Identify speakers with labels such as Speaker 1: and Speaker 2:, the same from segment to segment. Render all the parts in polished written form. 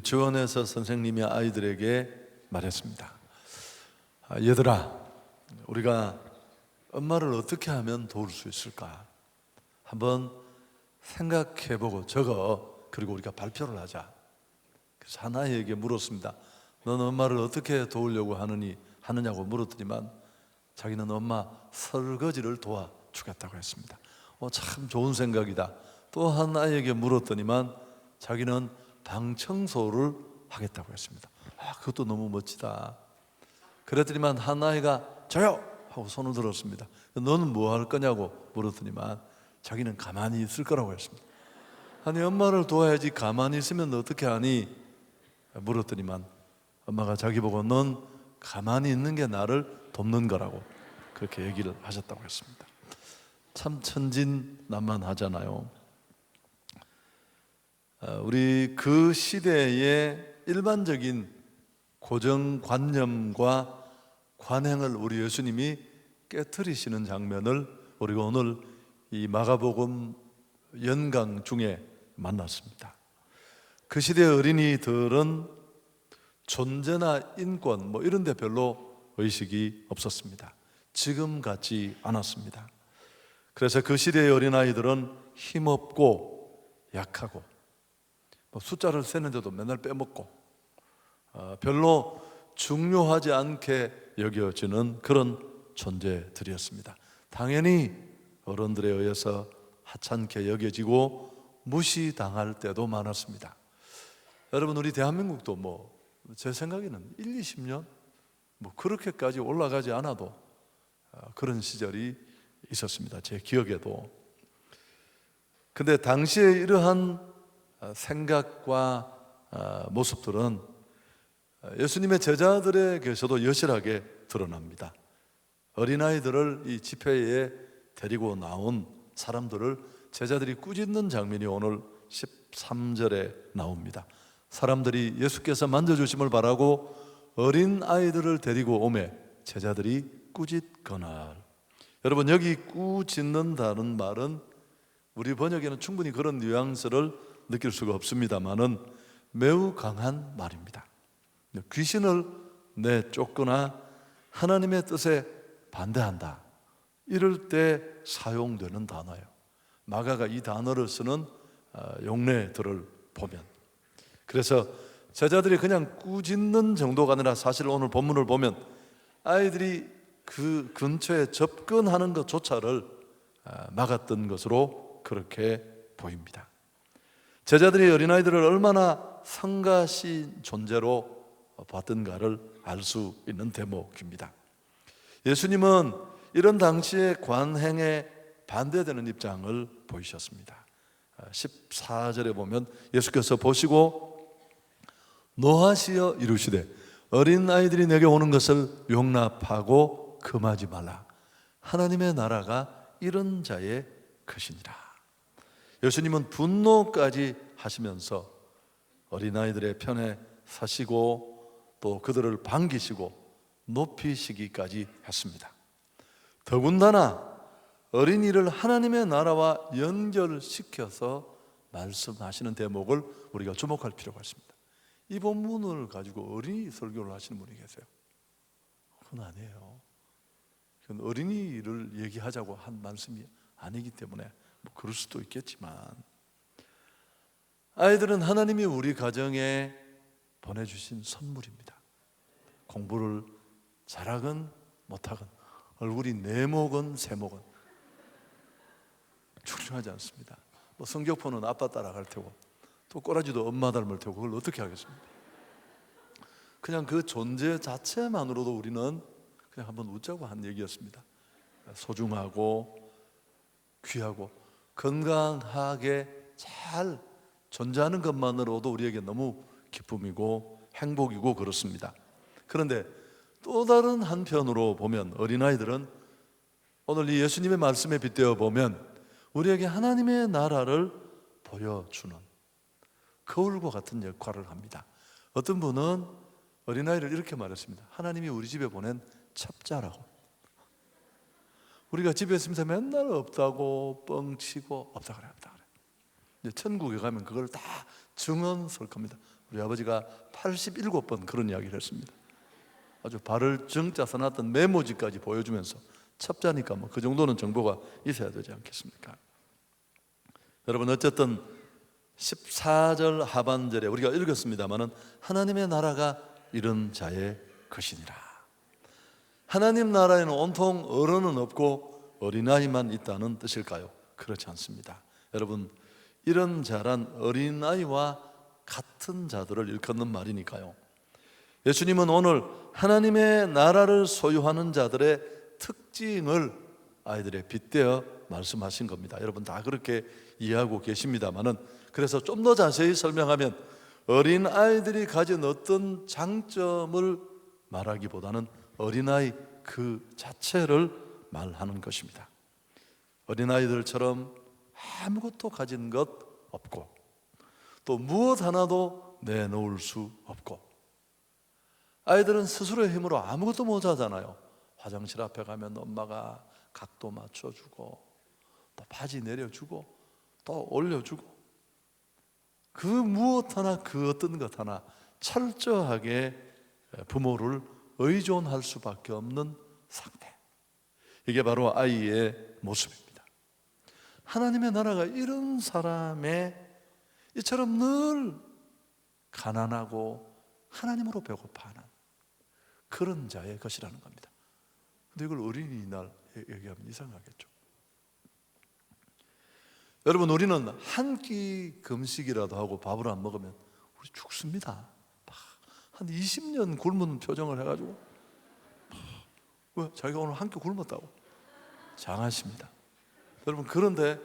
Speaker 1: 유치원에서 선생님이 아이들에게 말했습니다. 얘들아, 우리가 엄마를 어떻게 하면 도울 수 있을까? 한번 생각해보고 적어. 그리고 우리가 발표를 하자. 그래서 한 아이에게 물었습니다. 너는 엄마를 어떻게 도우려고 하느냐고 물었더니만 자기는 엄마 설거지를 도와주겠다고 했습니다. 참 좋은 생각이다. 또 한 아이에게 물었더니만 자기는 방 청소를 하겠다고 했습니다. 그것도 너무 멋지다. 그랬더니만 한 아이가 저요! 하고 손을 들었습니다. 너는 뭐 할 거냐고 물었더니만 자기는 가만히 있을 거라고 했습니다. 아니, 엄마를 도와야지 가만히 있으면 어떻게 하니? 물었더니만 엄마가 자기 보고 넌 가만히 있는 게 나를 돕는 거라고 그렇게 얘기를 하셨다고 했습니다. 참 천진난만하잖아요. 우리 그 시대의 일반적인 고정관념과 관행을 우리 예수님이 깨트리시는 장면을 우리가 오늘 이 마가복음 연강 중에 만났습니다. 그 시대의 어린이들은 존재나 인권 이런 데 별로 의식이 없었습니다. 지금 같지 않았습니다. 그래서 그 시대의 어린아이들은 힘없고 약하고 숫자를 세는데도 맨날 빼먹고 별로 중요하지 않게 여겨지는 그런 존재들이었습니다. 당연히 어른들에 의해서 하찮게 여겨지고 무시당할 때도 많았습니다. 여러분, 우리 대한민국도 제 생각에는 1, 20년 그렇게까지 올라가지 않아도 그런 시절이 있었습니다. 제 기억에도. 근데 당시에 이러한 생각과 모습들은 예수님의 제자들에게서도 여실하게 드러납니다. 어린아이들을 이 집회에 데리고 나온 사람들을 제자들이 꾸짖는 장면이 오늘 13절에 나옵니다. 사람들이 예수께서 만져주심을 바라고 어린아이들을 데리고 오매 제자들이 꾸짖거늘. 여러분, 여기 꾸짖는다는 말은 우리 번역에는 충분히 그런 뉘앙스를 느낄 수가 없습니다만은 매우 강한 말입니다. 귀신을 내쫓거나 하나님의 뜻에 반대한다, 이럴 때 사용되는 단어예요. 마가가 이 단어를 쓰는 용례들을 보면, 그래서 제자들이 그냥 꾸짖는 정도가 아니라 사실 오늘 본문을 보면 아이들이 그 근처에 접근하는 것조차를 막았던 것으로 그렇게 보입니다. 제자들이 어린아이들을 얼마나 성가신 존재로 봤던가를 알 수 있는 대목입니다. 예수님은 이런 당시의 관행에 반대되는 입장을 보이셨습니다. 14절에 보면 예수께서 보시고 노하시어 이르시되 어린아이들이 내게 오는 것을 용납하고 금하지 말라. 하나님의 나라가 이런 자의 것이니라. 예수님은 분노까지 하시면서 어린아이들의 편에 서시고 또 그들을 반기시고 높이시기까지 했습니다. 더군다나 어린이를 하나님의 나라와 연결시켜서 말씀하시는 대목을 우리가 주목할 필요가 있습니다. 이 본문을 가지고 어린이 설교를 하시는 분이 계세요. 그건 아니에요. 그건 어린이를 얘기하자고 한 말씀이 아니기 때문에 그럴 수도 있겠지만, 아이들은 하나님이 우리 가정에 보내주신 선물입니다. 공부를 잘하건 못하건, 얼굴이 네모건 세모건 중요하지 않습니다. 성적표는 아빠 따라갈 테고 또 꼬라지도 엄마 닮을 테고 그걸 어떻게 하겠습니까? 그냥 그 존재 자체만으로도 우리는 그냥 한번 웃자고 한 얘기였습니다. 소중하고 귀하고 건강하게 잘 존재하는 것만으로도 우리에게 너무 기쁨이고 행복이고 그렇습니다. 그런데 또 다른 한편으로 보면 어린아이들은 오늘 이 예수님의 말씀에 빗대어 보면 우리에게 하나님의 나라를 보여주는 거울과 같은 역할을 합니다. 어떤 분은 어린아이를 이렇게 말했습니다. 하나님이 우리 집에 보낸 첩자라고. 우리가 집에 있으면서 맨날 없다고 뻥치고 없다 그래. 이제 천국에 가면 그걸 다 증언 설 겁니다. 우리 아버지가 87번 그런 이야기를 했습니다. 아주 발을 정자 써놨던 메모지까지 보여주면서 첩자니까 뭐 그 정도는 정보가 있어야 되지 않겠습니까? 여러분, 어쨌든 14절 하반절에 우리가 읽었습니다마는 하나님의 나라가 이런 자의 것이니라. 하나님 나라에는 온통 어른은 없고 어린아이만 있다는 뜻일까요? 그렇지 않습니다. 여러분, 이런 자란 어린아이와 같은 자들을 일컫는 말이니까요. 예수님은 오늘 하나님의 나라를 소유하는 자들의 특징을 아이들에 빗대어 말씀하신 겁니다. 여러분 다 그렇게 이해하고 계십니다만은, 그래서 좀 더 자세히 설명하면 어린아이들이 가진 어떤 장점을 말하기보다는 어린아이 그 자체를 말하는 것입니다. 어린아이들처럼 아무것도 가진 것 없고 또 무엇 하나도 내놓을 수 없고, 아이들은 스스로의 힘으로 아무것도 못하잖아요. 화장실 앞에 가면 엄마가 각도 맞춰주고 또 바지 내려주고 또 올려주고, 그 무엇 하나, 그 어떤 것 하나 철저하게 부모를 의존할 수밖에 없는 상태, 이게 바로 아이의 모습입니다. 하나님의 나라가 이런 사람의 이처럼 늘 가난하고 하나님으로 배고파하는 그런 자의 것이라는 겁니다. 근데 이걸 어린이날 얘기하면 이상하겠죠. 여러분, 우리는 한 끼 금식이라도 하고 밥을 안 먹으면 우리 죽습니다. 한 20년 굶은 표정을 해가지고 왜? 자기가 오늘 한 끼 굶었다고 장하십니다. 여러분, 그런데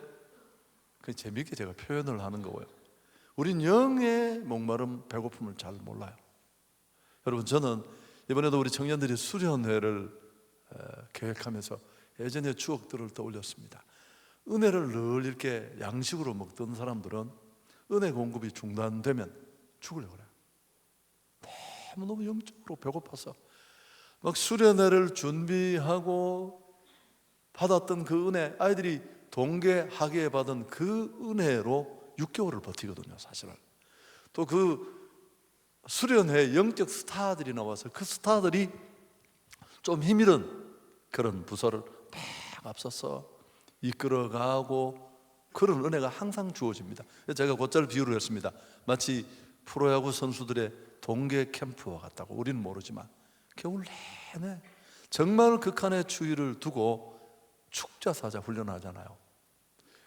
Speaker 1: 재미있게 제가 표현을 하는 거고요. 우린 영의 목마름, 배고픔을 잘 몰라요. 여러분, 저는 이번에도 우리 청년들이 수련회를 계획하면서 예전의 추억들을 떠올렸습니다. 은혜를 늘 이렇게 양식으로 먹던 사람들은 은혜 공급이 중단되면 죽으려고 그래요. 너무 영적으로 배고파서 막 수련회를 준비하고 받았던 그 은혜, 아이들이 동계 학예에 받은 그 은혜로 6개월을 버티거든요, 사실은. 또 그 수련회 영적 스타들이 나와서 그 스타들이 좀 힘있는 그런 부서를 막 앞서서 이끌어가고, 그런 은혜가 항상 주어집니다. 제가 곧잘 비유를 했습니다. 마치 프로야구 선수들의 동계 캠프와 같다고. 우리는 모르지만 겨울 내내 정말 극한의 추위를 두고 축자사자 훈련하잖아요.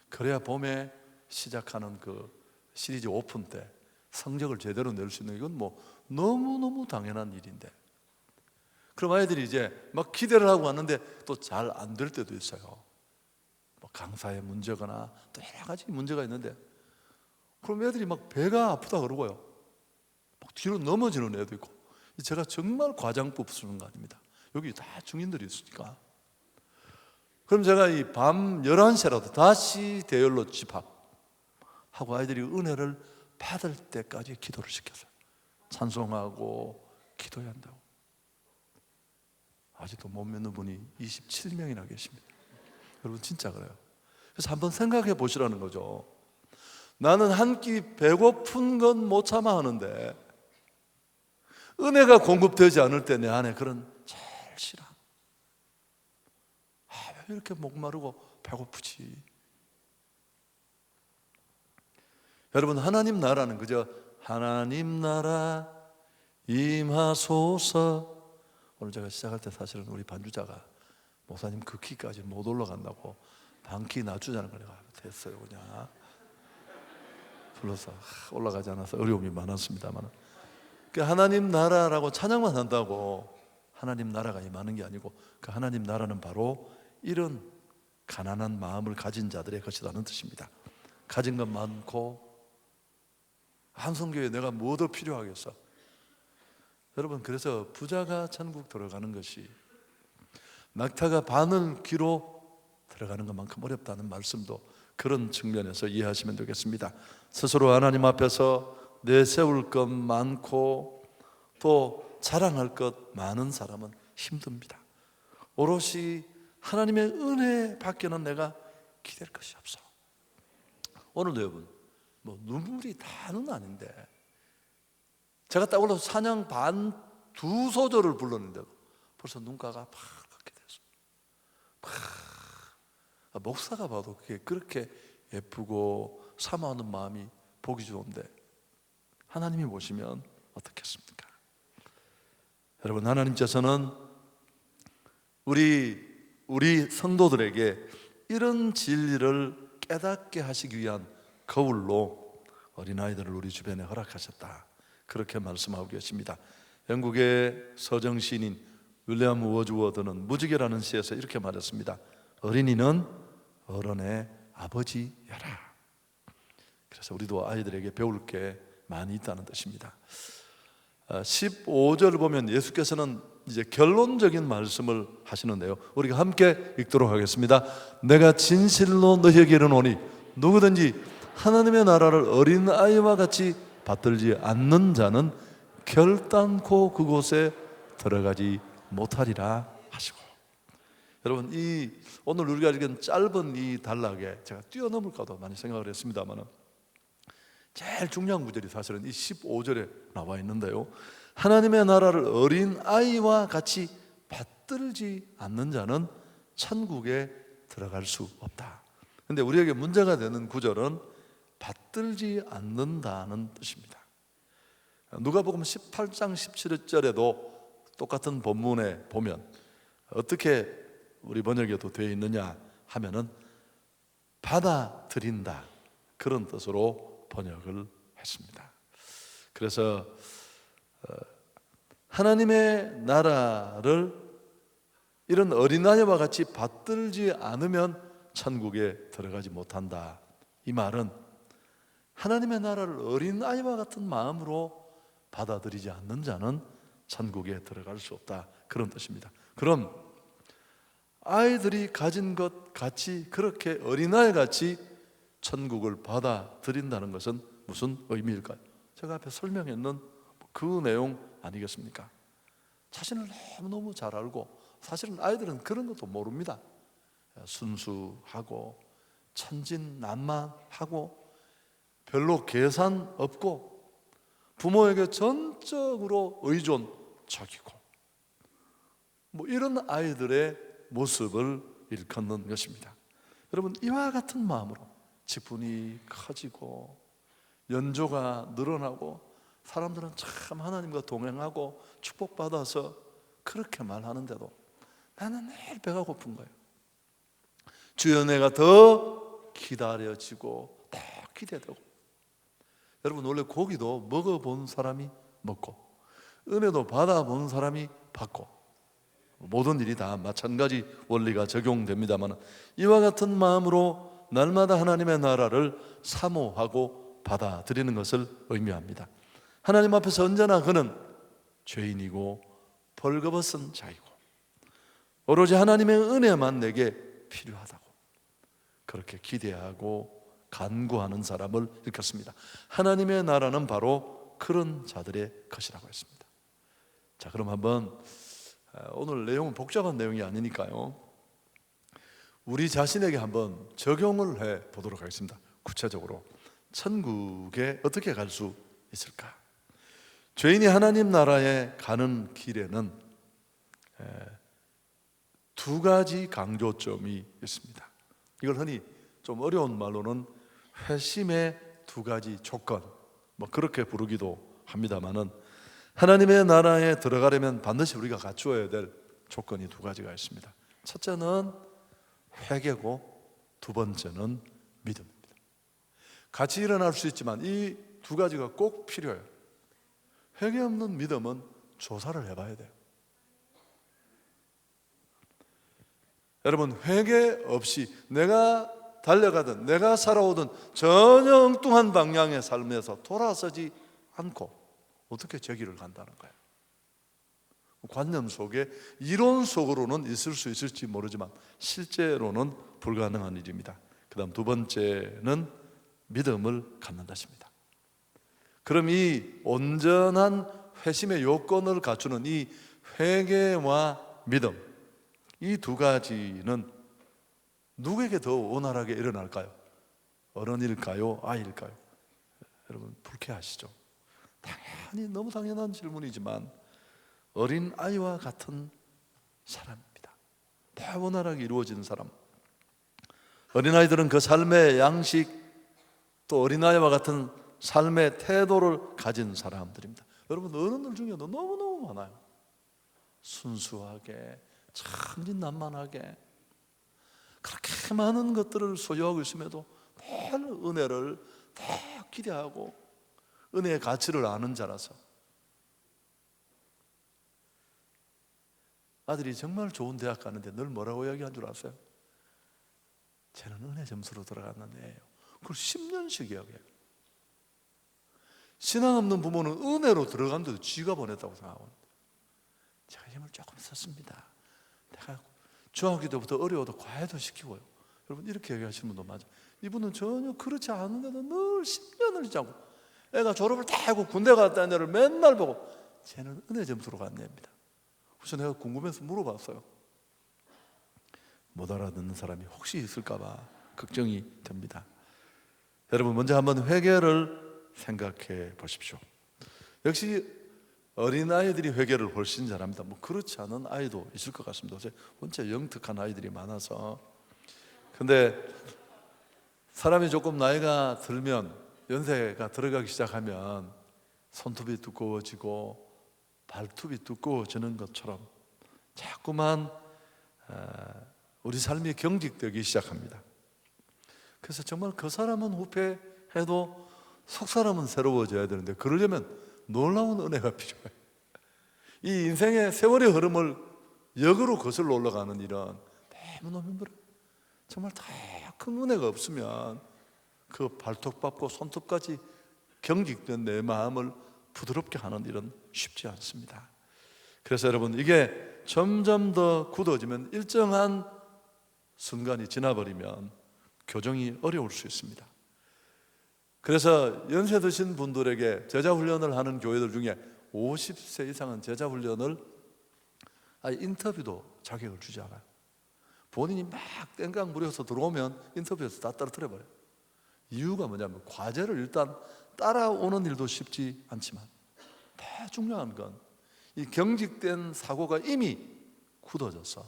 Speaker 1: 그래야 봄에 시작하는 그 시리즈 오픈 때 성적을 제대로 낼 수 있는, 이건 뭐 너무너무 당연한 일인데, 그럼 아이들이 이제 막 기대를 하고 왔는데 또 잘 안 될 때도 있어요. 뭐 강사의 문제거나 또 여러 가지 문제가 있는데, 그럼 애들이 막 배가 아프다 그러고요, 막 뒤로 넘어지는 애도 있고. 제가 정말 과장법 쓰는 거 아닙니다. 여기 다 중인들이 있으니까. 그럼 제가 이 밤 11시라도 다시 대열로 집합하고 아이들이 은혜를 받을 때까지 기도를 시켰어요. 찬송하고 기도해야 한다고. 아직도 못 믿는 분이 27명이나 계십니다. 여러분, 진짜 그래요. 그래서 한번 생각해 보시라는 거죠. 나는 한 끼 배고픈 건 못 참아 하는데 은혜가 공급되지 않을 때 내 안에 그런 절실함, 왜 이렇게 목마르고 배고프지? 여러분, 하나님 나라는 그저 하나님 나라 임하소서. 오늘 제가 시작할 때 사실은 우리 반주자가 목사님 그 키까지 못 올라간다고 반키 낮추자는 걸 내가 됐어요. 그냥 불러서 올라가지 않아서 어려움이 많았습니다만, 그 하나님 나라라고 찬양만 한다고 하나님 나라가 임하는 게 아니고, 그 하나님 나라는 바로 이런 가난한 마음을 가진 자들의 것이라는 뜻입니다. 가진 것 많고, 한성교회 내가 뭐 더 필요하겠어? 여러분, 그래서 부자가 천국 들어가는 것이 낙타가 바늘 귀로 들어가는 것만큼 어렵다는 말씀도 그런 측면에서 이해하시면 되겠습니다. 스스로 하나님 앞에서 내세울 것 많고 또 자랑할 것 많은 사람은 힘듭니다. 오롯이 하나님의 은혜 밖에는 내가 기댈 것이 없어. 오늘도 여러분, 뭐 눈물이 다는 아닌데 제가 딱 올라서 찬양 반 두 소절을 불렀는데도 벌써 눈가가 파랗게 됐어요. 목사가 봐도 그게 그렇게 예쁘고 사모하는 마음이 보기 좋은데 하나님이 보시면 어떻겠습니까? 여러분, 하나님께서는 우리 성도들에게 이런 진리를 깨닫게 하시기 위한 거울로 어린아이들을 우리 주변에 허락하셨다, 그렇게 말씀하고 계십니다. 영국의 서정시인인 윌리엄 워즈워드는 무지개라는 시에서 이렇게 말했습니다. 어린이는 어른의 아버지여라. 그래서 우리도 아이들에게 배울 게 많이 있다는 뜻입니다. 15절을 보면 예수께서는 이제 결론적인 말씀을 하시는데요, 우리가 함께 읽도록 하겠습니다. 내가 진실로 너희에게 이르노니 누구든지 하나님의 나라를 어린아이와 같이 받들지 않는 자는 결단코 그곳에 들어가지 못하리라 하시고, 여러분, 오늘 우리가 읽은 짧은 이 단락에 제가 뛰어넘을까도 많이 생각을 했습니다만 제일 중요한 구절이 사실은 이 15절에 나와 있는데요, 하나님의 나라를 어린아이와 같이 받들지 않는 자는 천국에 들어갈 수 없다. 그런데 우리에게 문제가 되는 구절은 받들지 않는다는 뜻입니다. 누가복음 18장 17절에도 똑같은 본문에 보면 어떻게 우리 번역에도 되어 있느냐 하면은 받아들인다, 그런 뜻으로 번역을 했습니다. 그래서 하나님의 나라를 이런 어린아이와 같이 받들지 않으면 천국에 들어가지 못한다. 이 말은 하나님의 나라를 어린아이와 같은 마음으로 받아들이지 않는 자는 천국에 들어갈 수 없다, 그런 뜻입니다. 그럼 아이들이 가진 것 같이, 그렇게 어린아이 같이 천국을 받아들인다는 것은 무슨 의미일까요? 제가 앞에 설명했는 그 내용 아니겠습니까? 자신을 너무너무 잘 알고, 사실은 아이들은 그런 것도 모릅니다. 순수하고 천진난만하고 별로 계산 없고 부모에게 전적으로 의존적이고, 이런 아이들의 모습을 일컫는 것입니다. 여러분, 이와 같은 마음으로 직분이 커지고 연조가 늘어나고 사람들은 참 하나님과 동행하고 축복받아서 그렇게 말하는데도 나는 매일 배가 고픈 거예요. 주의 은혜가 더 기다려지고 더 기대되고. 여러분, 원래 고기도 먹어본 사람이 먹고 은혜도 받아본 사람이 받고, 모든 일이 다 마찬가지 원리가 적용됩니다만 이와 같은 마음으로 날마다 하나님의 나라를 사모하고 받아들이는 것을 의미합니다. 하나님 앞에서 언제나 그는 죄인이고 벌거벗은 자이고 오로지 하나님의 은혜만 내게 필요하다고 그렇게 기대하고 간구하는 사람을 일컫습니다. 하나님의 나라는 바로 그런 자들의 것이라고 했습니다. 자, 그럼 한번 오늘 내용은 복잡한 내용이 아니니까요, 우리 자신에게 한번 적용을 해 보도록 하겠습니다. 구체적으로 천국에 어떻게 갈 수 있을까? 죄인이 하나님 나라에 가는 길에는 두 가지 강조점이 있습니다. 이걸 흔히 좀 어려운 말로는 회심의 두 가지 조건, 그렇게 부르기도 합니다만은, 하나님의 나라에 들어가려면 반드시 우리가 갖추어야 될 조건이 두 가지가 있습니다. 첫째는 회개고 두 번째는 믿음입니다. 같이 일어날 수 있지만 이 두 가지가 꼭 필요해요. 회개 없는 믿음은 조사를 해봐야 돼요. 여러분, 회개 없이 내가 달려가든 내가 살아오든 전혀 엉뚱한 방향의 삶에서 돌아서지 않고 어떻게 제 길을 간다는 거예요? 관념 속에, 이론 속으로는 있을 수 있을지 모르지만 실제로는 불가능한 일입니다. 그 다음 두 번째는 믿음을 갖는 것입니다. 그럼 이 온전한 회심의 요건을 갖추는 이 회개와 믿음, 이 두 가지는 누구에게 더 원활하게 일어날까요? 어른일까요? 아이일까요? 여러분, 불쾌하시죠? 당연히 너무 당연한 질문이지만 어린 아이와 같은 사람입니다. 다 원활하게 이루어지는 사람. 어린아이들은 그 삶의 양식, 또 어린아이와 같은 삶의 태도를 가진 사람들입니다. 여러분, 어른들 중에도 너무너무 많아요. 순수하게, 천진난만하게 그렇게 많은 것들을 소유하고 있음에도 늘 은혜를 더 기대하고 은혜의 가치를 아는 자라서 아들이 정말 좋은 대학 가는데 늘 뭐라고 이야기한 줄 아세요? 쟤는 은혜 점수로 들어갔는 애예요. 그걸 10년씩 이야기해요. 신앙 없는 부모는 은혜로 들어간데도 지가 보냈다고 생각하고, 제가 힘을 조금 썼습니다. 내가 중학교 때부터 어려워도 과외도 시키고요. 여러분, 이렇게 얘기하시는 분도 맞아요. 이분은 전혀 그렇지 않은데도 늘 10년을 자고, 애가 졸업을 다 하고 군대 갔다는 애를 맨날 보고, 쟤는 은혜 점수로 간 애입니다. 그래서 내가 궁금해서 물어봤어요. 못 알아듣는 사람이 혹시 있을까봐 걱정이 됩니다. 여러분, 먼저 한번 회개를 생각해 보십시오. 역시 어린아이들이 회개를 훨씬 잘합니다. 뭐 그렇지 않은 아이도 있을 것 같습니다. 원체 영특한 아이들이 많아서. 근데 사람이 조금 나이가 들면, 연세가 들어가기 시작하면 손톱이 두꺼워지고 발톱이 두꺼워지는 것처럼 자꾸만 우리 삶이 경직되기 시작합니다. 그래서 정말 그 사람은 후패해도 속 사람은 새로워져야 되는데, 그러려면 놀라운 은혜가 필요해요. 이 인생의 세월의 흐름을 역으로 거슬러 올라가는 일은 너무너무 힘들어요. 정말 더 큰 은혜가 없으면 그 발톱 밟고 손톱까지 경직된 내 마음을 부드럽게 하는 일은 쉽지 않습니다. 그래서 여러분, 이게 점점 더 굳어지면 일정한 순간이 지나버리면 교정이 어려울 수 있습니다. 그래서 연세 드신 분들에게 제자훈련을 하는 교회들 중에 50세 이상은 제자훈련을 인터뷰도 자격을 주지 않아요. 본인이 막 땡깡 부려서 들어오면 인터뷰에서 다 떨어뜨려버려요. 이유가 뭐냐면, 과제를 일단 따라오는 일도 쉽지 않지만 더 중요한 건 이 경직된 사고가 이미 굳어져서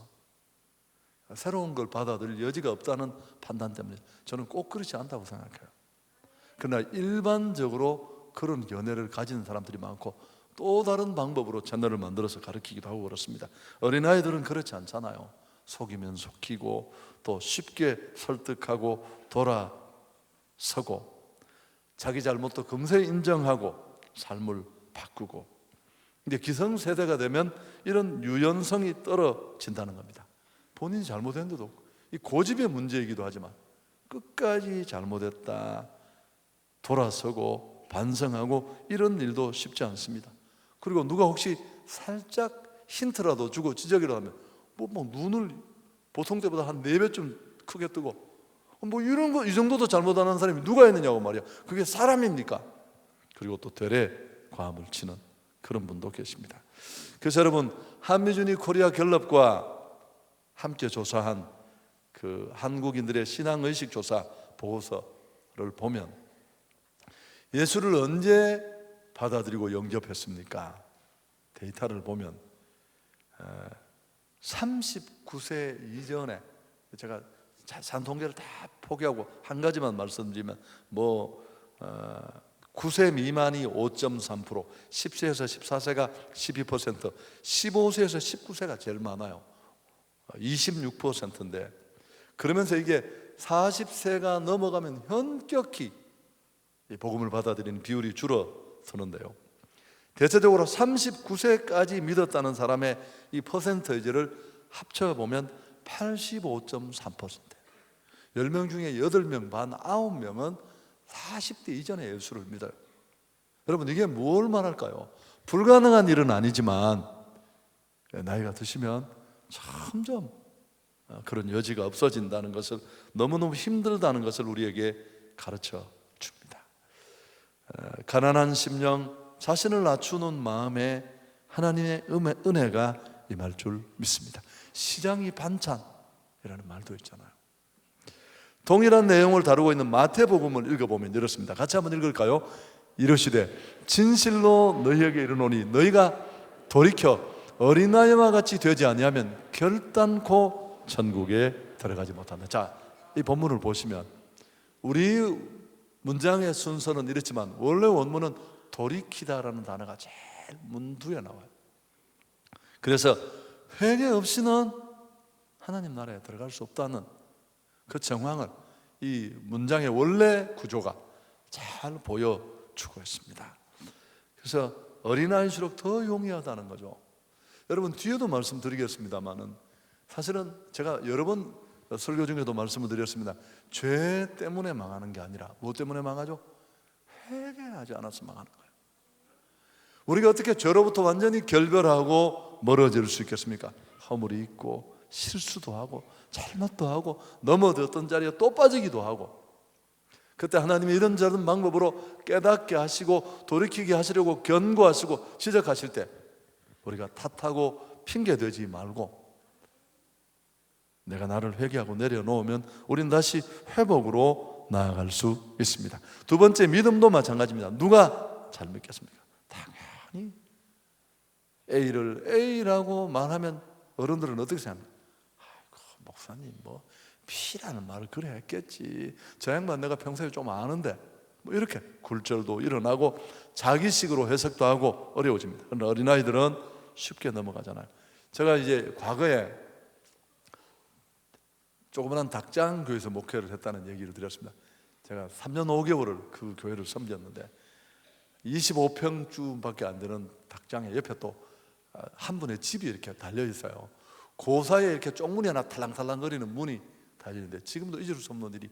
Speaker 1: 새로운 걸 받아들일 여지가 없다는 판단 때문에 저는 꼭 그렇지 않다고 생각해요. 그러나 일반적으로 그런 견해를 가진 사람들이 많고, 또 다른 방법으로 채널을 만들어서 가르치기도 하고 그렇습니다. 어린아이들은 그렇지 않잖아요. 속이면 속이고 또 쉽게 설득하고 돌아서고 자기 잘못도 금세 인정하고 삶을 바꾸고. 근데 기성세대가 되면 이런 유연성이 떨어진다는 겁니다. 본인이 잘못했는데도, 이 고집의 문제이기도 하지만 끝까지 잘못했다 돌아서고 반성하고 이런 일도 쉽지 않습니다. 그리고 누가 혹시 살짝 힌트라도 주고 지적이라도 하면 뭐 눈을 보통 때보다 한 4배쯤 크게 뜨고, 뭐 이런 거, 이 정도도 잘못 안 하는 사람이 누가 있느냐고 말이야. 그게 사람입니까? 그리고 또 되레 과음을 치는 그런 분도 계십니다. 그래서 여러분, 한미준이 코리아 갤럽과 함께 조사한 그 한국인들의 신앙의식 조사 보고서를 보면, 예수를 언제 받아들이고 영접했습니까? 데이터를 보면 39세 이전에, 제가 자세한 통계를 다 포기하고 한 가지만 말씀드리면 9세 미만이 5.3%, 10세에서 14세가 12%, 15세에서 19세가 제일 많아요. 26%인데, 그러면서 이게 40세가 넘어가면 현격히 복음을 받아들이는 비율이 줄어드는데요. 대체적으로 39세까지 믿었다는 사람의 이 퍼센테이지를 합쳐보면 85.3%. 10명 중에 8명 반 9명은 40대 이전에 예수를 믿어요. 여러분, 이게 뭘 말할까요? 불가능한 일은 아니지만 나이가 드시면 점점 그런 여지가 없어진다는 것을, 너무너무 힘들다는 것을 우리에게 가르쳐 줍니다. 가난한 심령, 자신을 낮추는 마음에 하나님의 은혜가 임할 줄 믿습니다. 시장이 반찬이라는 말도 있잖아요. 동일한 내용을 다루고 있는 마태복음을 읽어보면 이렇습니다. 같이 한번 읽을까요? 이르시되 진실로 너희에게 이르노니 너희가 돌이켜 어린아이와 같이 되지 아니하면 결단코 천국에 들어가지 못한다. 자, 이 본문을 보시면 우리 문장의 순서는 이렇지만 원래 원문은 돌이키다라는 단어가 제일 문두에 나와요. 그래서 회개 없이는 하나님 나라에 들어갈 수 없다는 그 정황을 이 문장의 원래 구조가 잘 보여주고 있습니다. 그래서 어린아이일수록 더 용이하다는 거죠. 여러분 뒤에도 말씀드리겠습니다만은 사실은 제가 여러 번 설교 중에도 말씀을 드렸습니다. 죄 때문에 망하는 게 아니라 무엇 때문에 망하죠? 회개하지 않아서 망하는 거예요. 우리가 어떻게 죄로부터 완전히 결별하고 멀어질 수 있겠습니까? 허물이 있고 실수도 하고 잘못도 하고 넘어졌던 자리에 또 빠지기도 하고, 그때 하나님이 이런저런 방법으로 깨닫게 하시고 돌이키게 하시려고 견고하시고 지적하실 때 우리가 탓하고 핑계대지 말고 내가 나를 회개하고 내려놓으면 우린 다시 회복으로 나아갈 수 있습니다. 두 번째, 믿음도 마찬가지입니다. 누가 잘 믿겠습니까? 당연히 A를 A라고 말하면 어른들은 어떻게 생각합니까? 아이고, 목사님 뭐 B라는 말을 그래 했겠지, 저 양반 내가 평소에 좀 아는데, 뭐 이렇게 굴절도 일어나고 자기식으로 해석도 하고 어려워집니다. 그런데 어린아이들은 쉽게 넘어가잖아요. 제가 이제 과거에 조그마한 닭장교회에서 목회를 했다는 얘기를 드렸습니다. 제가 3년 5개월을 그 교회를 섬겼는데 25평쯤밖에 안 되는 닭장에 옆에 또 한 분의 집이 이렇게 달려 있어요. 그 사이에 이렇게 쪽문이 하나 탈랑탈랑거리는 문이 달려 있는데 지금도 잊을 수 없는 일이,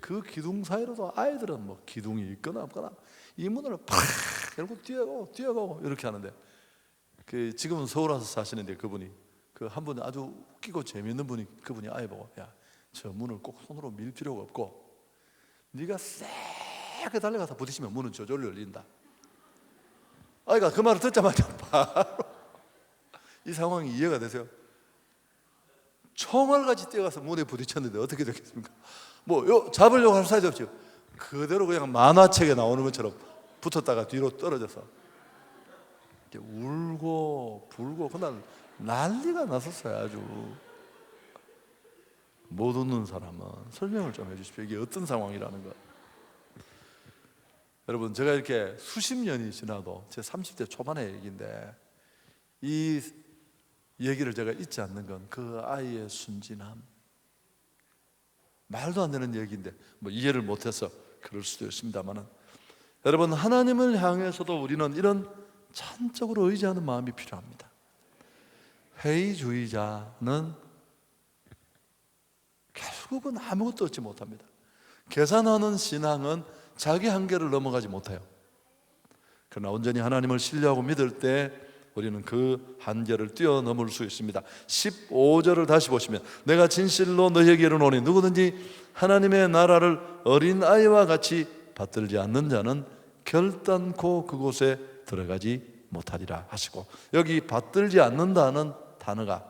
Speaker 1: 그 기둥 사이로도 아이들은 뭐 기둥이 있거나 없거나 이 문을 팍 열고 뛰어가고 이렇게 하는데, 그 지금은 서울 와서 사시는데 그분이, 그 한 분이 아주 웃기고 재미있는 분이, 그분이 아이 보고, 야, 저 문을 꼭 손으로 밀 필요가 없고 네가 세게 달려가서 부딪히면 문은 저절로 열린다. 아이가 그 말을 듣자마자 바로 이 상황이 이해가 되세요? 총알같이 뛰어가서 문에 부딪혔는데 어떻게 되겠습니까? 뭐 잡으려고 할 사이도 없죠. 그대로 그냥 만화책에 나오는 것처럼 붙었다가 뒤로 떨어져서 울고 불고 그날 난리가 났었어요. 아주. 못 웃는 사람은 설명을 좀 해주십시오. 이게 어떤 상황이라는 거. 여러분, 제가 이렇게 수십 년이 지나도 제 30대 초반의 얘기인데 이 얘기를 제가 잊지 않는 건 그 아이의 순진함. 말도 안 되는 얘기인데 뭐 이해를 못해서 그럴 수도 있습니다만은, 여러분, 하나님을 향해서도 우리는 이런 전적으로 의지하는 마음이 필요합니다. 회의주의자는 결국은 아무것도 얻지 못합니다. 계산하는 신앙은 자기 한계를 넘어가지 못해요. 그러나 온전히 하나님을 신뢰하고 믿을 때 우리는 그 한계를 뛰어넘을 수 있습니다. 15절을 다시 보시면 내가 진실로 너희에게 이르노니 누구든지 하나님의 나라를 어린아이와 같이 받들지 않는 자는 결단코 그곳에 들어가지 못하리라 하시고, 여기 받들지 않는다는 단어가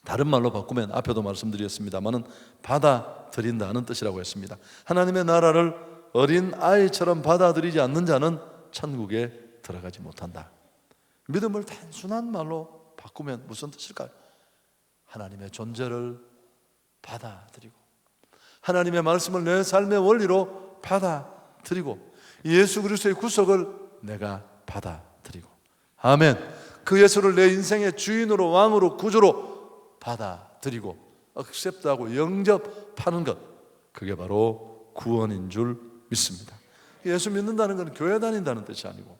Speaker 1: 다른 말로 바꾸면 앞에도 말씀드렸습니다마는 받아들인다는 뜻이라고 했습니다. 하나님의 나라를 어린아이처럼 받아들이지 않는 자는 천국에 들어가지 못한다. 믿음을 단순한 말로 바꾸면 무슨 뜻일까요? 하나님의 존재를 받아들이고 하나님의 말씀을 내 삶의 원리로 받아들이고 예수 그리스도의 구속을 내가 받아들이고, 아멘, 그 예수를 내 인생의 주인으로 왕으로 구주로 받아들이고 액셉트하고 영접하는 것, 그게 바로 구원인 줄 믿습니다. 예수 믿는다는 것은 교회 다닌다는 뜻이 아니고,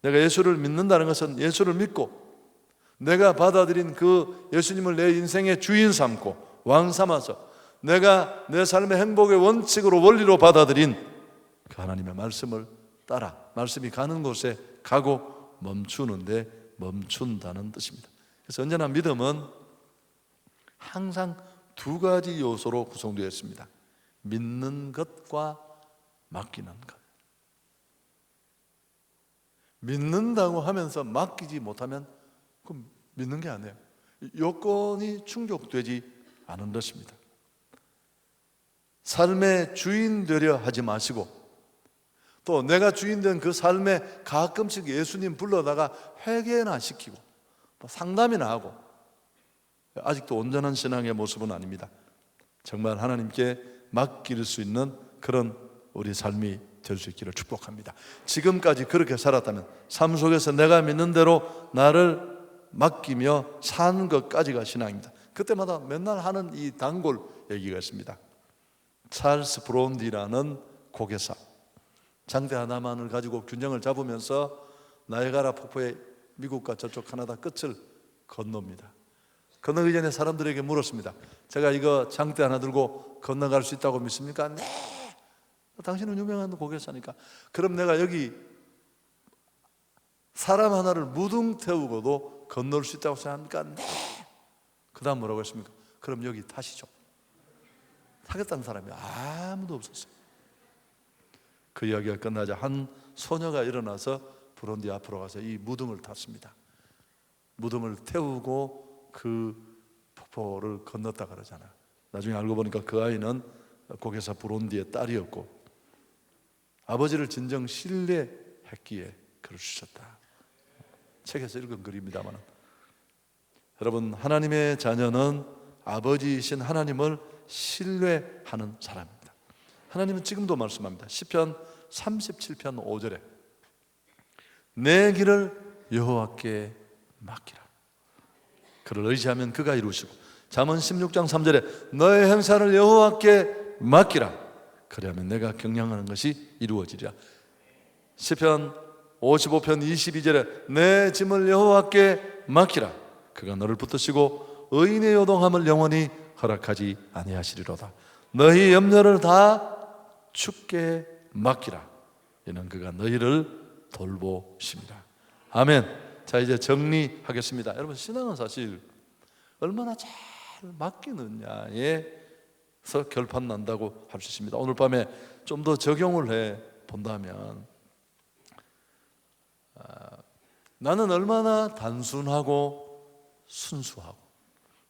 Speaker 1: 내가 예수를 믿는다는 것은 예수를 믿고 내가 받아들인 그 예수님을 내 인생의 주인 삼고 왕 삼아서 내가 내 삶의 행복의 원칙으로 원리로 받아들인 그 하나님의 말씀을 따라 말씀이 가는 곳에 가고 멈추는데 멈춘다는 뜻입니다. 그래서 언제나 믿음은 항상 두 가지 요소로 구성되어 있습니다. 믿는 것과 맡기는 것. 믿는다고 하면서 맡기지 못하면 그럼 믿는 게 아니에요. 요건이 충족되지 않은 것입니다. 삶의 주인 되려 하지 마시고 또 내가 주인된 그 삶에 가끔씩 예수님 불러다가 회개나 시키고 또 상담이나 하고, 아직도 온전한 신앙의 모습은 아닙니다. 정말 하나님께 맡길 수 있는 그런 우리 삶이 될 수 있기를 축복합니다. 지금까지 그렇게 살았다면 삶 속에서 내가 믿는 대로 나를 맡기며 사는 것까지가 신앙입니다. 그때마다 맨날 하는 이 단골 얘기가 있습니다. 찰스 브론디라는 고개사, 장대 하나만을 가지고 균형을 잡으면서 나이아가라 폭포의 미국과 저쪽 카나다 끝을 건넙니다. 건너기 전에 사람들에게 물었습니다. 제가 이거 장대 하나 들고 건너갈 수 있다고 믿습니까? 네. 당신은 유명한 고개사니까. 그럼 내가 여기 사람 하나를 무등 태우고도 건널 수 있다고 생각합니까? 네. 그 다음 뭐라고 했습니까? 그럼 여기 타시죠. 타겠다는 사람이 아무도 없었어요. 그 이야기가 끝나자 한 소녀가 일어나서 브론디 앞으로 가서 이 무등을 탔습니다. 무등을 태우고 그 폭포를 건넜다 그러잖아요. 나중에 알고 보니까 그 아이는 고개사 브론디의 딸이었고 아버지를 진정 신뢰했기에 글을 쓰셨다. 책에서 읽은 글입니다만, 여러분, 하나님의 자녀는 아버지이신 하나님을 신뢰하는 사람입니다. 하나님은 지금도 말씀합니다. 시편 37편 5절에 내 길을 여호와께 맡기라. 그를 의지하면 그가 이루시고, 잠언 16장 3절에 너의 행사를 여호와께 맡기라. 그리하면 내가 경영하는 것이 이루어지리라. 시편 55편 22절에 내 짐을 여호와께 맡기라. 그가 너를 붙드시고 의인의 요동함을 영원히 허락하지 아니하시리로다. 너희 염려를 다 주께 맡기라. 이는 그가 너희를 돌보십니다. 아멘. 자, 이제 정리하겠습니다. 여러분, 신앙은 사실 얼마나 잘 맡기느냐에서 결판 난다고 할 수 있습니다. 오늘 밤에 좀 더 적용을 해 본다면, 나는 얼마나 단순하고 순수하고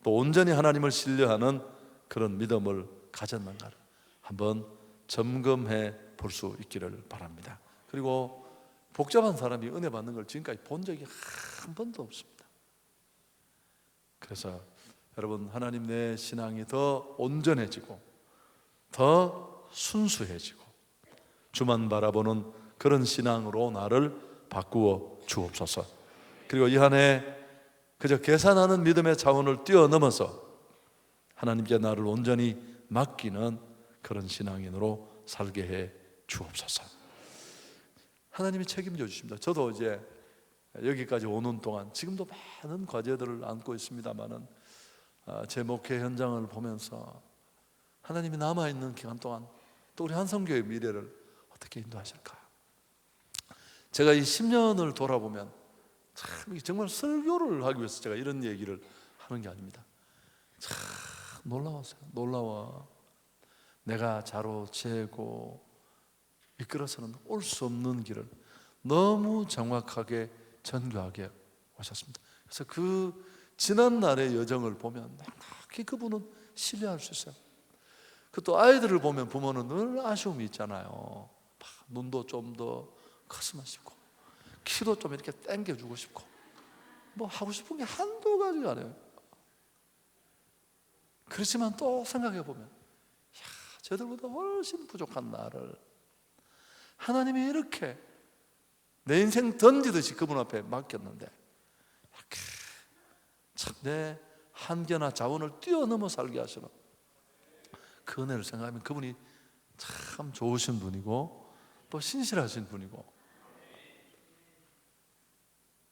Speaker 1: 또 온전히 하나님을 신뢰하는 그런 믿음을 가졌는가를 한번 점검해 볼 수 있기를 바랍니다. 그리고 복잡한 사람이 은혜 받는 걸 지금까지 본 적이 한 번도 없습니다. 그래서 여러분, 하나님 내 신앙이 더 온전해지고 더 순수해지고 주만 바라보는 그런 신앙으로 나를 바꾸어 주옵소서. 그리고 이 한 해 그저 계산하는 믿음의 차원을 뛰어넘어서 하나님께 나를 온전히 맡기는 그런 신앙인으로 살게 해 주옵소서. 하나님이 책임져 주십니다. 저도 이제 여기까지 오는 동안 지금도 많은 과제들을 안고 있습니다만은 제 목회 현장을 보면서 하나님이 남아있는 기간 동안 또 우리 한성교의 미래를 어떻게 인도하실까? 제가 이 10년을 돌아보면 참 정말 설교를 하기 위해서 제가 이런 얘기를 하는 게 아닙니다. 참 놀라웠어요. 놀라워. 내가 자로 재고 이끌어서는 올 수 없는 길을 너무 정확하게 전교하게 하셨습니다. 그래서 그 지난 날의 여정을 보면 막 그분은 신뢰할 수 있어요. 그 또 아이들을 보면 부모는 늘 아쉬움이 있잖아요. 눈도 좀 더 컸으면 싶고 키도 좀 이렇게 당겨주고 싶고 뭐 하고 싶은 게 한두 가지가 아니에요. 그렇지만 또 생각해 보면 쟤들보다 훨씬 부족한 나를 하나님이 이렇게 내 인생 던지듯이 그분 앞에 맡겼는데 이렇게 참 내 한계나 자원을 뛰어넘어 살게 하시는 그 은혜를 생각하면 그분이 참 좋으신 분이고 또 신실하신 분이고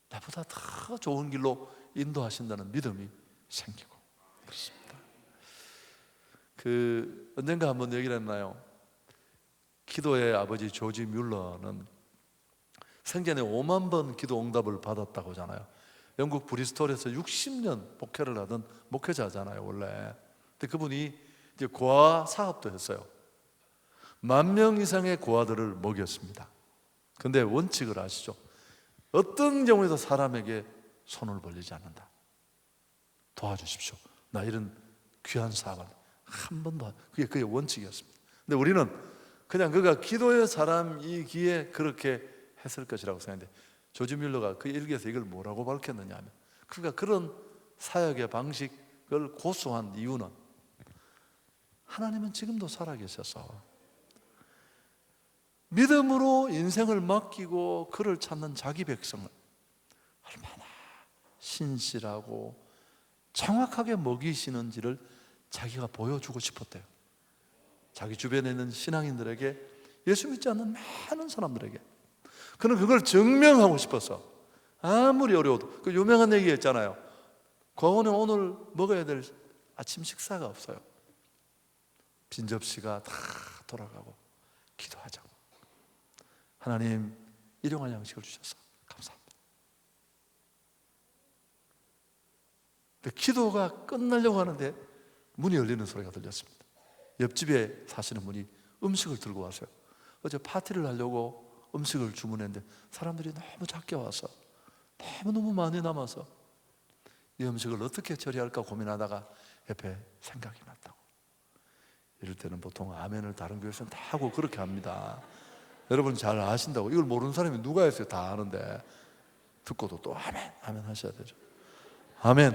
Speaker 1: 나보다 더 좋은 길로 인도하신다는 믿음이 생기고 그렇습니다. 언젠가 한번 얘기를 했나요? 기도의 아버지 조지 뮬러는 생전에 5만 번 기도 응답을 받았다고 하잖아요. 영국 브리스톨에서 60년 목회를 하던 목회자잖아요, 원래. 근데 그분이 이제 고아 사업도 했어요. 10,000명 이상의 고아들을 먹였습니다. 근데 원칙을 아시죠? 어떤 경우에도 사람에게 손을 벌리지 않는다. 도와주십시오. 나 이런 귀한 사업을 한 번도, 그게 그의 원칙이었습니다. 근데 우리는 그냥 그가 기도의 사람이기에 그렇게 했을 것이라고 생각하는데, 조지 뮬러가 그 일기에서 이걸 뭐라고 밝혔느냐 하면, 그가 그런 사역의 방식을 고수한 이유는 하나님은 지금도 살아계셔서 믿음으로 인생을 맡기고 그를 찾는 자기 백성을 얼마나 신실하고 정확하게 먹이시는지를 자기가 보여주고 싶었대요. 자기 주변에 있는 신앙인들에게, 예수 믿지 않는 많은 사람들에게 그는 그걸 증명하고 싶어서 아무리 어려워도, 그 유명한 얘기 했잖아요. 고원에 오늘 먹어야 될 아침 식사가 없어요. 빈 접시가 다 돌아가고 기도하자고. 하나님, 일용할 양식을 주셔서 감사합니다. 근데 기도가 끝나려고 하는데 문이 열리는 소리가 들렸습니다. 옆집에 사시는 분이 음식을 들고 왔어요. 어제 파티를 하려고 음식을 주문했는데 사람들이 너무 작게 와서 너무 많이 남아서 이 음식을 어떻게 처리할까 고민하다가 옆에 생각이 났다고. 이럴 때는 보통 아멘을 다른 교회에서는 다 하고 그렇게 합니다. 여러분 잘 아신다고. 이걸 모르는 사람이 누가 있어요? 다 아는데. 듣고도 또 아멘, 아멘 하셔야 되죠. 아멘.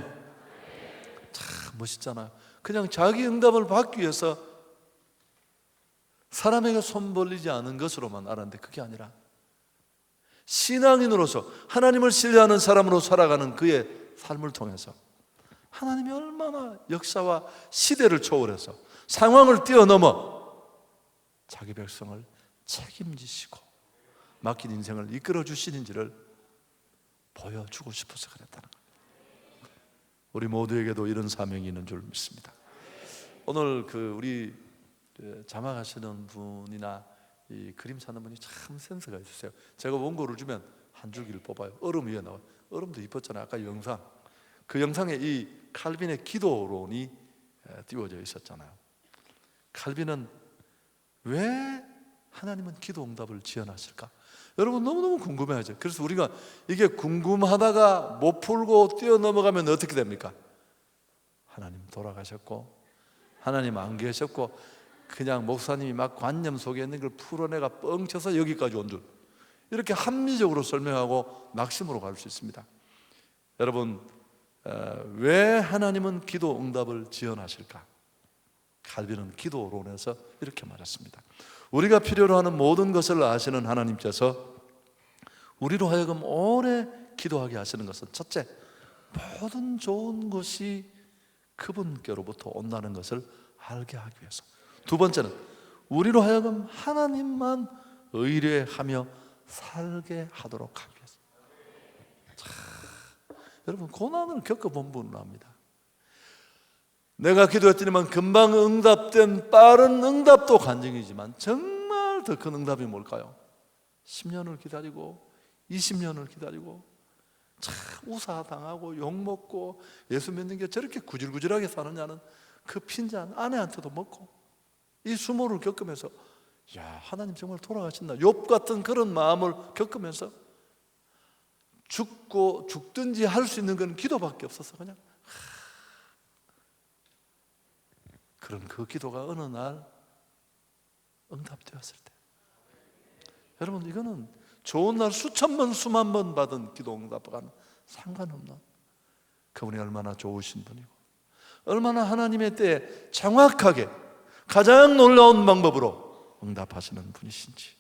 Speaker 1: 참 멋있잖아요. 그냥 자기 응답을 받기 위해서 사람에게 손 벌리지 않은 것으로만 알았는데, 그게 아니라 신앙인으로서 하나님을 신뢰하는 사람으로 살아가는 그의 삶을 통해서 하나님이 얼마나 역사와 시대를 초월해서 상황을 뛰어넘어 자기 백성을 책임지시고 맡긴 인생을 이끌어 주시는지를 보여주고 싶어서 그랬다는 거예요. 우리 모두에게도 이런 사명이 있는 줄 믿습니다. 오늘 우리 자막하시는 분이나 이 그림 찾는 분이 참 센스가 있으세요. 제가 원고를 주면 한 줄기를 뽑아요. 얼음 위에 나와요. 얼음도 이뻤잖아요. 아까 영상, 그 영상에 이 칼빈의 기도론이 띄워져 있었잖아요. 칼빈은 왜 하나님은 기도 응답을 지원하실까? 여러분 너무너무 궁금해하죠. 그래서 우리가 이게 궁금하다가 못 풀고 뛰어넘어가면 어떻게 됩니까? 하나님 돌아가셨고 하나님 안 계셨고 그냥 목사님이 막 관념 속에 있는 걸 풀어내가 뻥쳐서 여기까지 온 줄, 이렇게 합리적으로 설명하고 낙심으로 갈 수 있습니다. 여러분, 왜 하나님은 기도 응답을 지원하실까? 칼빈은 기도론에서 이렇게 말했습니다. 우리가 필요로 하는 모든 것을 아시는 하나님께서 우리로 하여금 오래 기도하게 하시는 것은, 첫째, 모든 좋은 것이 그분께로부터 온다는 것을 알게 하기 위해서. 두 번째는 우리로 하여금 하나님만 의뢰하며 살게 하도록 하기 위해서. 여러분, 고난을 겪어본 분은 압니다. 내가 기도했더니만 금방 응답된 빠른 응답도 간증이지만 정말 더 큰 응답이 뭘까요? 10년을 기다리고 20년을 기다리고 참 우사당하고 욕먹고 예수 믿는 게 저렇게 구질구질하게 사느냐는 그 핀잔 아내한테도 먹고 이 수모를 겪으면서, 야, 하나님 정말 돌아가신다, 욥 같은 그런 마음을 겪으면서 죽든지 할 수 있는 건 기도밖에 없어서 그냥 그런 그 기도가 어느 날 응답되었을 때, 여러분 이거는 좋은 날 수천 번 수만 번 받은 기도 응답과는 상관없는, 그분이 얼마나 좋으신 분이고 얼마나 하나님의 때에 정확하게 가장 놀라운 방법으로 응답하시는 분이신지,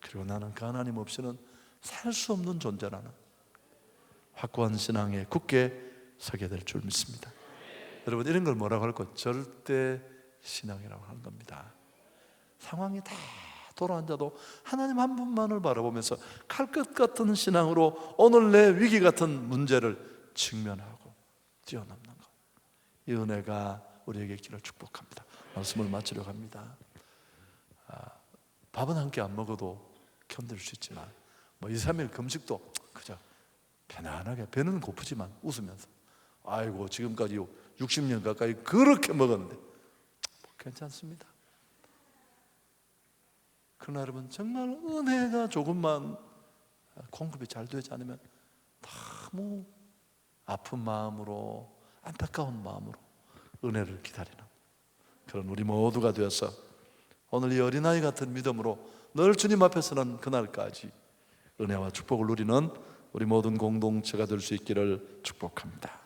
Speaker 1: 그리고 나는 그 하나님 없이는 살 수 없는 존재라는 확고한 신앙에 굳게 서게 될 줄 믿습니다. 여러분, 이런 걸 뭐라고 할까? 절대 신앙이라고 하는 겁니다. 상황이 다 돌아앉아도 하나님 한 분만을 바라보면서 칼끝 같은 신앙으로 오늘 내 위기 같은 문제를 직면하고 뛰어넘는 것, 이 은혜가 우리에게 있기를 축복합니다. 말씀을 마치려고 합니다. 밥은 한 끼 안 먹어도 견딜 수 있지만 2, 3일 금식도 그저 편안하게, 배는 고프지만 웃으면서, 아이고 지금까지 60년 가까이 그렇게 먹었는데 괜찮습니다. 그러나 여러분, 정말 은혜가 조금만 공급이 잘 되지 않으면 너무 아픈 마음으로, 안타까운 마음으로 은혜를 기다리는 그런 우리 모두가 되어서 오늘 이 어린아이 같은 믿음으로 늘 주님 앞에 서는 그날까지 은혜와 축복을 누리는 우리 모든 공동체가 될 수 있기를 축복합니다.